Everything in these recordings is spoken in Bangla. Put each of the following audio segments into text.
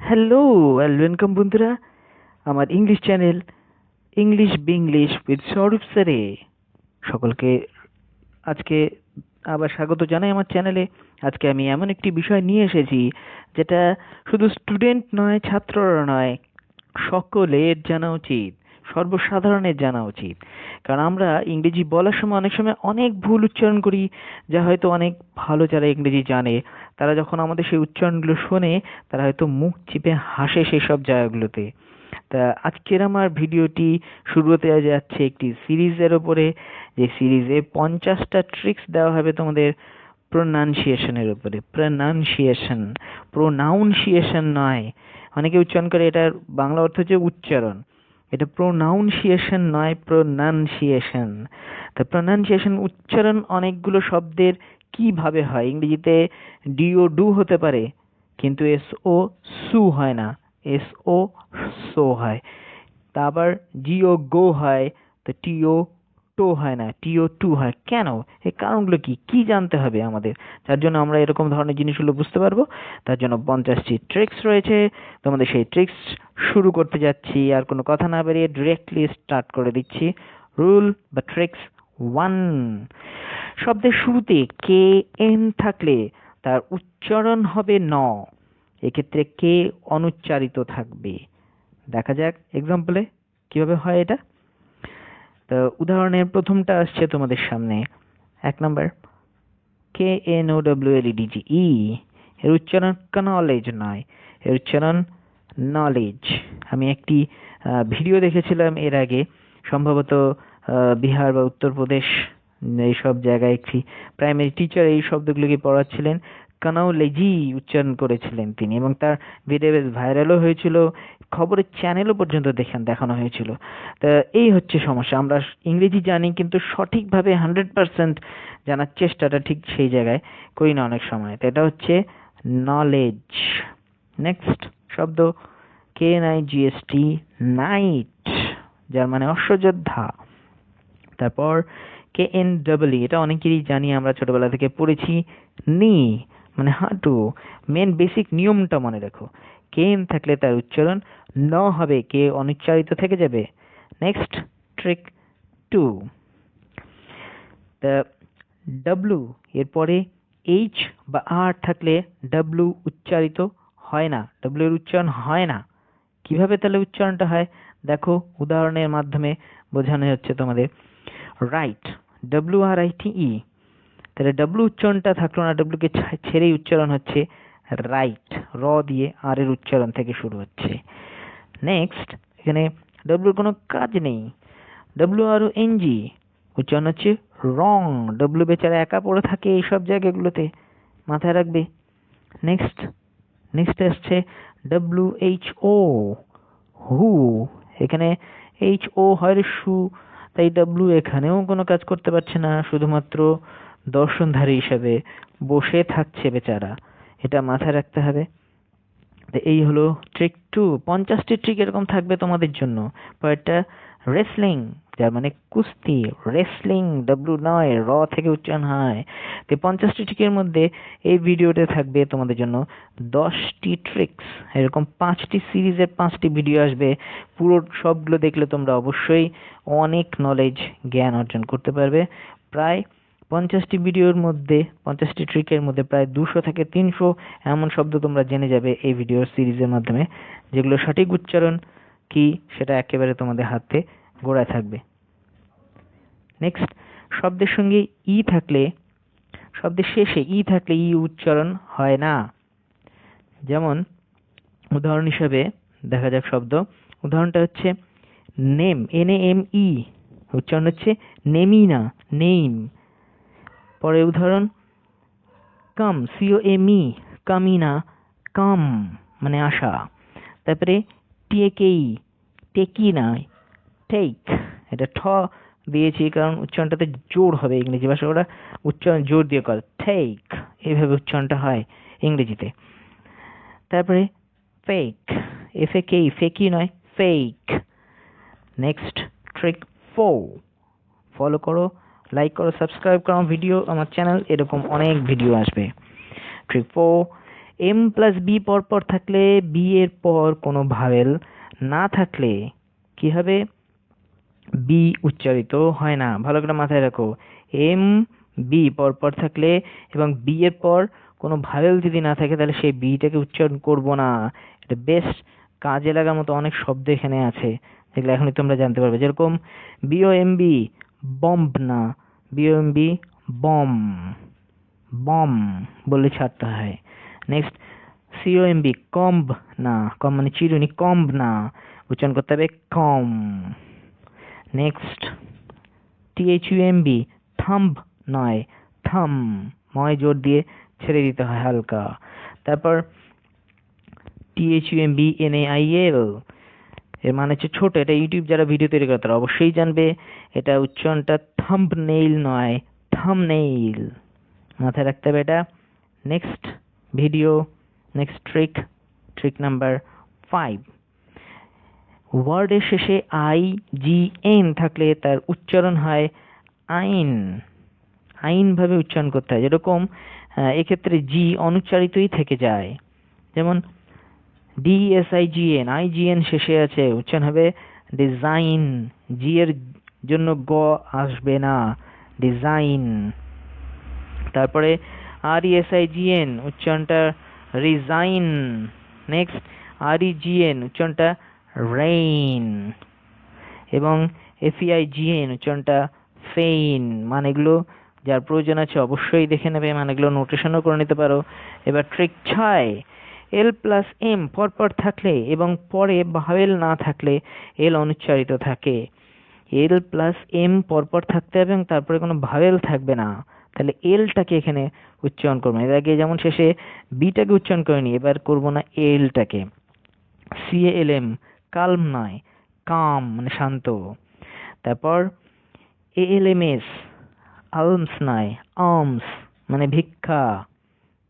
হ্যালো অ্যান্ড ওয়েলকাম বন্ধুরা আমার ইংলিশ চ্যানেল ইংলিশ বিংলিশ উইথ স্বরূপ স্যারে সকলকে আজকে আবার স্বাগত জানাই আমার চ্যানেলে। আজকে আমি এমন একটি বিষয় নিয়ে এসেছি যেটা শুধু স্টুডেন্ট নয়, ছাত্ররা নয়, সকলের জানা উচিত, সর্বসাধারণের জানা উচিত। কারণ আমরা ইংরেজি বলার সময় অনেক সময় অনেক ভুল উচ্চারণ করি, যা হয়তো অনেক ভালো যারা ইংরেজি জানে তারা যখন আমাদের সেই উচ্চারণগুলো শোনে তারা হয়তো মুখ চিপে হাসে সেই সব জায়গাগুলোতে। তা আজকের আমার ভিডিওটি শুরু হতে যাচ্ছে একটি সিরিজের ওপরে, যে সিরিজে 50টা ট্রিক্স দেওয়া হবে তোমাদের প্রোনাউন্সিয়েশনের উপরে। প্রোনাউন্সিয়েশন নয়, অনেকে উচ্চারণ করে এটার বাংলা অর্থ হচ্ছে উচ্চারণ, এটা প্রোনাউন্সিয়েশন নয়, প্রোনাউন্সিয়েশন। তা প্রোনাউন্সিয়েশন উচ্চারণ অনেকগুলো শব্দের কিভাবে হয়। ইংরেজিতে ডিও ডু হতে পারে, কিন্তু এস ও সু হয় না, এস ও সো হয়। তা আবার জিও গো হয়, তো টিও টো হয় না, টিও টু হয়। কেন? এই কারণগুলো কি কি জানতে হবে আমাদের, যার জন্য আমরা এরকম ধরনের জিনিসগুলো বুঝতে পারবো। তার জন্য 50টি ট্রিক্স রয়েছে, তোমাদের সেই ট্রিক্স শুরু করতে যাচ্ছি। আর কোনো কথা না বেরিয়ে ডিরেক্টলি স্টার্ট করে দিচ্ছি। রুল বা ট্রিক্স 1, শব্দের শুরুতে কে এন থাকলে তার উচ্চারণ হবে ন। এক্ষেত্রে কে অনুচ্চারিত থাকবে। দেখা যাক এক্সাম্পলে কিভাবে হয় এটা। তো উদাহরণের প্রথমটা আসছে তোমাদের সামনে। 1 নম্বর, K N O W L E D G E, এর উচ্চারণ কনলেজ নয়, এর উচ্চারণ নলেজ। আমি একটি ভিডিও দেখেছিলাম এর আগে, সম্ভবত বিহার বা উত্তরপ্রদেশ এইসব জায়গায় একটি প্রাইমারি টিচার এই শব্দগুলোকে পড়াচ্ছিলেন, কানাউলেজি উচ্চারণ করেছিলেন তিনি, এবং তার ভিডিও বেশ ভাইরালও হয়েছিল, খবরের চ্যানেলও পর্যন্ত দেখানো হয়েছিল। তা এই হচ্ছে সমস্যা, আমরা ইংরেজি জানি কিন্তু সঠিকভাবে 100% জানার চেষ্টাটা ঠিক সেই জায়গায় করি না অনেক সময়। তো এটা হচ্ছে নলেজ। নেক্সট শব্দ KNIGST, নাইট, যার মানে অশ্বযোদ্ধা। তারপর KNWE, এটা অনেকেরই জানি, আমরা ছোটবেলা থেকে পড়েছি, নি মানে হাঁটু। মেন বেসিক নিয়মটা মনে রাখো, কেন থাকলে তার উচ্চারণ ন হবে, কে অনুচ্চারিত থেকে যাবে। নেক্সট ট্রিক 2, দ্য ডাব্লু এরপরে এইচ বা আর থাকলে ডাব্লু উচ্চারিত হয় না, ডাব্লু এর উচ্চারণ হয় না। কিভাবে তাহলে উচ্চারণটা হয় দেখো, উদাহরণের মাধ্যমে বোঝানো হচ্ছে তোমাদের। রাইট, WRITE, তাহলে ডাব্লু উচ্চারণটা থাকলো না, ডাব্লুকে ছেড়েই উচ্চারণ হচ্ছে রাইট, র দিয়ে আর এর উচ্চারণ থেকে শুরু হচ্ছে। নেক্সট, এখানে ডাব্লুর কোনো কাজ নেই, WRONG উচ্চারণ হচ্ছে রং, ডাব্লু বেচারা একা পড়ে থাকে এইসব জায়গাগুলোতে, মাথায় রাখবে। নেক্সট আসছে WHO, হু, এখানে HO হয় সু, তাই ডাব্লু এখানেও কোনো কাজ করতে পারছে না, শুধুমাত্র দর্শনধারী হিসেবে বসে থাকছে বেচারা, এটা মাথায় রাখতে হবে। এই হলো ট্রিক 2। 50টি ট্রিক এরকম থাকবে তোমাদের জন্য। পরেরটা রেসলিং, যার মানে কুস্তি, রেসলিং, ডাব্লু নয়, র থেকে উচ্চারণ হয়। তো 50টি ট্রিকের মধ্যে এই ভিডিওতে থাকবে তোমাদের জন্য 10টি ট্রিক্স। এরকম 5টি সিরিজের 5টি ভিডিও আসবে, পুরো সবগুলো দেখলে তোমরা অবশ্যই অনেক নলেজ, জ্ঞান অর্জন করতে পারবে। প্রায় 50টি ভিডিওর মধ্যে, 50টি ট্রিকের মধ্যে প্রায় 200 থেকে 300 এমন শব্দ তোমরা জেনে যাবে এই ভিডিও সিরিজের মাধ্যমে, যেগুলো সঠিক উচ্চারণ কি সেটা একেবারে তোমাদের হাতে গোড়ায় থাকবে। নেক্সট, শব্দের সঙ্গে ই থাকলে, শব্দের শেষে ই থাকলে ই উচ্চারণ হয় না। যেমন উদাহরণ হিসাবে দেখা যাক শব্দ, উদাহরণটা হচ্ছে নেম, NAME, উচ্চারণ হচ্ছে নেমি না, নেইম। পরে উদাহরণ কাম, COME, কামি না, কাম মানে আসা। তারপরে TAKE, টেকি না, টেক, এটা ঠ দিয়েছি কারণ উচ্চারণটাতে জোর হবে, ইংরেজি ভাষা ওরা উচ্চারণ জোর দিয়ে করে, টেক, এইভাবে উচ্চারণটা হয় ইংরেজিতে। তারপরে ফেক, FAKE, ফেকি নয়, ফেক। নেক্সট ট্রিক 4, ফলো করো, লাইক করো, সাবস্ক্রাইব করো ভিডিও, আমার চ্যানেল, এরকম অনেক ভিডিও আসবে। ট্রিক 4, এম প্লাস বি পর পর থাকলে, বি এর পর কোনো ভাওয়েল না থাকলে কি হবে? বি উচ্চারিত হয় না। ভালো করে মাথায় রাখো, এম বি পর পর থাকলে এবং বি এর পর কোনো ভাওয়েল যদি না থাকে তাহলে সেই বিটাকে উচ্চারণ করব না। এটা বেশ কাজে লাগার মতো অনেক শব্দ এখানে আছে, যেগুলো এখনই তোমরা জানতে পারবে। যেরকম বিওএমবি, বম্ব না, বিওএমবি বম, বম বললে ছাড়তে হয়। নেক্সট সিওএমবি, কম্ব না, কম মানে চিরুনি, কম্ব না, উচ্চারণ করতে হবে কম। নেক্সট টিএইচইউএমবি, থাম্ব নয়, থাম, ময় জোর দিয়ে ছেড়ে দিতে হয় হালকা। তারপর টিএইচইউএমবি এনএআইএল, এর মানে হচ্ছে ছোট। এটা ইউটিউব যারা ভিডিও তৈরি করে তারা অবশ্যই জানবে, এটা উচ্চারণটা থাম্বনেইল নয়, থাম্বনেইল। মাথায় রাখতে হবে এটা। Next video, next trick number 5, ওয়ার্ডের শেষে আই জি এন থাকলে তার উচ্চারণ হয় আইন। আইন ভাবে উচ্চারণ করতে হয়। যেরকম এক্ষেত্রে জি অনুচ্চারিতই থেকে যায়। যেমন ডিএসআইজিএন, আইজিএন শেষে আছে, উচ্চারণ হবে ডিজাইন। জি এর জন্য গ আসবে না, ডিজাইন। তারপরে আরইএসআইজিএন উচ্চারণটা রিজাইন। নেক্সট আরইজিএন উচ্চারণটা রেইন। এবং এফইআইজিএন উচ্চারণটা ফেইন। মানেগুলো যার প্রয়োজন আছে অবশ্যই দেখে নেবে, মানেগুলো নোটেশনও করে নিতে পারো। এবার ট্রিক 6, এল প্লাস এম পরপর থাকলে এবং পরে ভাওয়েল না থাকলে এল অনুচ্চারিত থাকে। এল প্লাস এম পরপর থাকতে হবে এবং তারপরে কোনো ভাওয়েল থাকবে না, তাহলে এলটাকে এখানে উচ্চারণ করবো। এর আগে যেমন শেষে বিটাকে উচ্চারণ করিনি, এবার করবো না এলটাকে। সিএএলএম, কালম নয়, কাম মানে শান্ত। তারপর এএলএমএস, আলমস নয়, আর্মস মানে ভিক্ষা।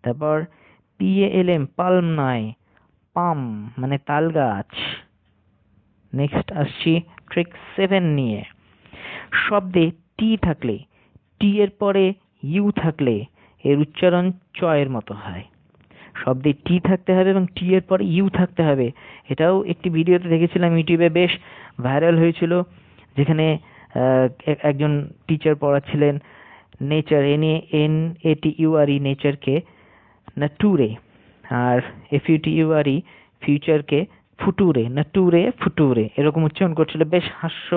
তারপর পিএএলএম, পালম নয়, পাম মানে তাল গাছ। নেক্সট আসছি ট্রিক 7 নিয়ে। শব্দে টি থাকলে, টি এর পরে ইউ থাকলে এর উচ্চারণ চয়ের মতো হয়। শব্দে টি থাকতে হবে এবং টি এর পরে ইউ থাকতে হবে। এটাও একটি ভিডিওতে দেখেছিলাম, ইউটিউবে বেশ ভাইরাল হয়েছিল, যেখানে একজন টিচার পড়াচ্ছিলেন নেচার, NATURE নেচারকে নাটুরে, আর FUTURE ফিউচারকে ফুটুরে, নাটুরে ফুটুরে, এরকম উচ্চারণ করছিল। বেশ হাস্য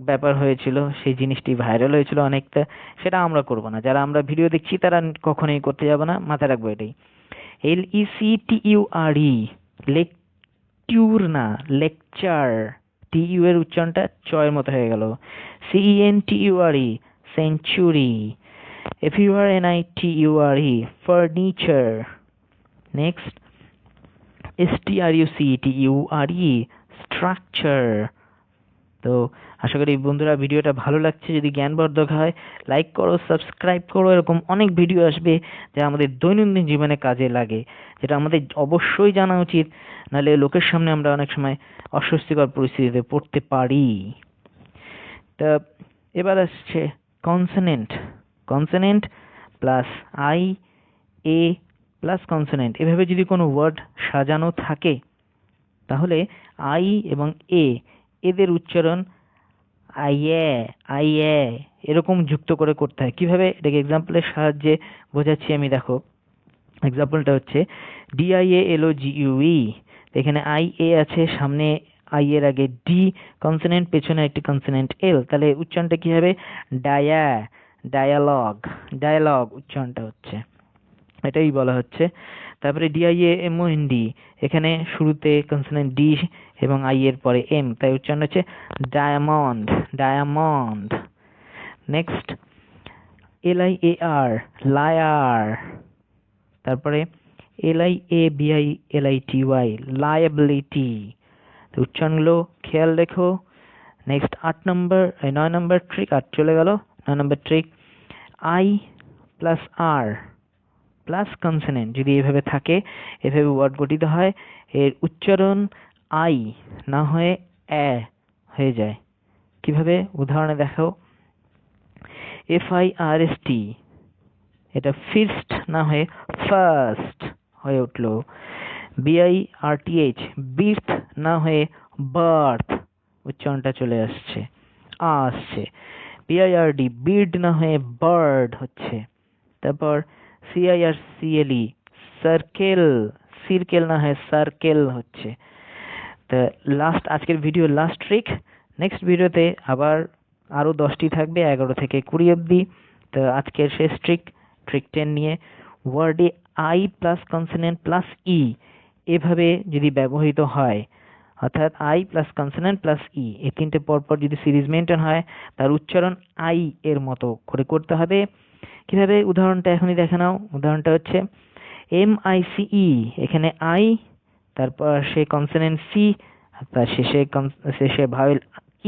ব্যাপার হয়েছিল, সেই জিনিসটি ভাইরাল হয়েছিল অনেকটা। সেটা আমরা করব না, যারা আমরা ভিডিও দেখছি তারা কখনোই করতে যাব না, মাথায় রাখবো এটাই। LECTURE, লেকটিউর না, লেকচার। TU এর উচ্চারণটা চয়ের মতো হয়ে গেল। CENTURE, century. FURNITURE, furniture. Next STRUCTURE, structure. তো আশা করি বন্ধুরা ভিডিওটা ভালো লাগছে। যদি জ্ঞানবর্ধক হয় লাইক করো, সাবস্ক্রাইব করো। এরকম অনেক ভিডিও আসবে যা আমাদের দৈনন্দিন জীবনে কাজে লাগে, যেটা আমাদের অবশ্যই জানা উচিত, নাহলে লোকের সামনে আমরা অনেক সময় অস্বস্তিকর পরিস্থিতিতে পড়তে পারি। তা এবার আসছে consonant. Consonant plus I, A plus consonant, এভাবে যদি কোনো ওয়ার্ড সাজানো থাকে তাহলে আই এবং এদের উচ্চারণ আইয়ে, আইয়ে এরকম যুক্ত করে করতে হয়। কিভাবে এটাকে এক্সাম্পলের সাহায্যে বোঝাচ্ছি আমি, দেখো। এক্সাম্পলটা হচ্ছে DIALOGUE, এখানে IA আছে, সামনে আই এর আগে ডি কনসোনেন্ট, পেছনে একটি কনসোনেন্ট এল, তাহলে উচ্চারণটা কি হবে? ডায়ালগ, ডায়ালগ উচ্চারণটা হচ্ছে, এটাই বলা হচ্ছে। তারপরে DIAMOND, এখানে শুরুতে কনসোনেন্ট ডি এবং আই এর পরে এম, তাই উচ্চারণ হচ্ছে diamond, diamond. Next LIAR, liar. তারপরে LIABILITY, লায়াবিলিটি। উচ্চারণগুলো খেয়াল রেখো। নেক্সট 9 নম্বর ট্রিক, 8 চলে গেল। 9 নম্বর trick, I plus R plus consonant যদি এভাবে থাকে, এভাবে ওয়ার্ড গঠিত হয়, এর উচ্চারণ আই না হয়ে হয়ে যায়। কিভাবে? উদাহরণে দেখো। FIRST, এটা ফিস্ট না হয়ে ফার্স্ট হয়ে উঠলো। BIRTH, বির্থ না হয়ে বার্থ উচ্চারণটা চলে আসছে, আসছে। BIRD, বির্ড না হয়ে বার্ড হচ্ছে। তারপর CIRCLE, সার্কেল, সিরকেল না হয়ে সার্কেল হচ্ছে। তা লাস্ট, আজকের ভিডিও লাস্ট ট্রিক। নেক্সট ভিডিওতে আবার আরও 10টি থাকবে, 11 থেকে 20 অবধি। তো আজকের শেষ ট্রিক, ট্রিক 10 নিয়ে, ওয়ার্ডে I plus consonant plus E এভাবে যদি ব্যবহৃত হয়, অর্থাৎ I plus consonant plus E এই তিনটে পরপর যদি সিরিজ মেনটেন হয়, তার উচ্চারণ আই এর মতো করে করতে হবে। কিভাবে, উদাহরণটা এখনই দেখে নাও। উদাহরণটা হচ্ছে MICE, এখানে আই, তারপর সে কনসোনেন্ট সি, তার শেষে ভাওয়েল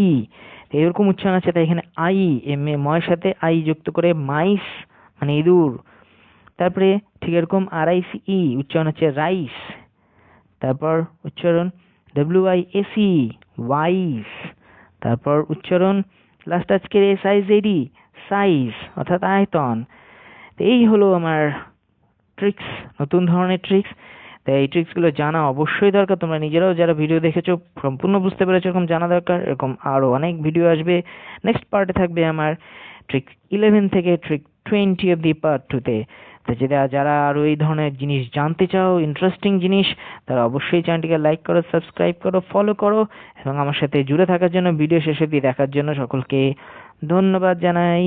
ই, এরকম উচ্চারণ আছে। তাই এখানে আই, ময়ের সাথে আই যুক্ত করে মাইস মানে ইঁদুর। তারপরে ঠিক এরকম RICE উচ্চারণ হচ্ছে রাইস। তারপর উচ্চারণ WISE, ওয়াইস। তারপর উচ্চারণ লাস্ট আজকের SIZD, সাইজ অর্থাৎ আয়তন। তো এই হলো আমার ট্রিক্স, নতুন ধরনের ট্রিক্স। তাই এই ট্রিক্সগুলো জানা অবশ্যই দরকার। তোমরা নিজেরাও যারা ভিডিও দেখেছো সম্পূর্ণ বুঝতে পেরেছো এরকম জানা দরকার। এরকম আরও অনেক ভিডিও আসবে। নেক্সট পার্টে থাকবে আমার ট্রিক 11 থেকে ট্রিক 20 অব্দি পার্ট 2তে। তো যারা আরও এই ধরনের জিনিস জানতে চাও, ইন্টারেস্টিং জিনিস, তারা অবশ্যই চ্যানেলটিকে লাইক করো, সাবস্ক্রাইব করো, ফলো করো এবং আমার সাথে জুড়ে থাকার জন্য, ভিডিও শেষ অবধি দেখার জন্য সকলকে ধন্যবাদ জানাই।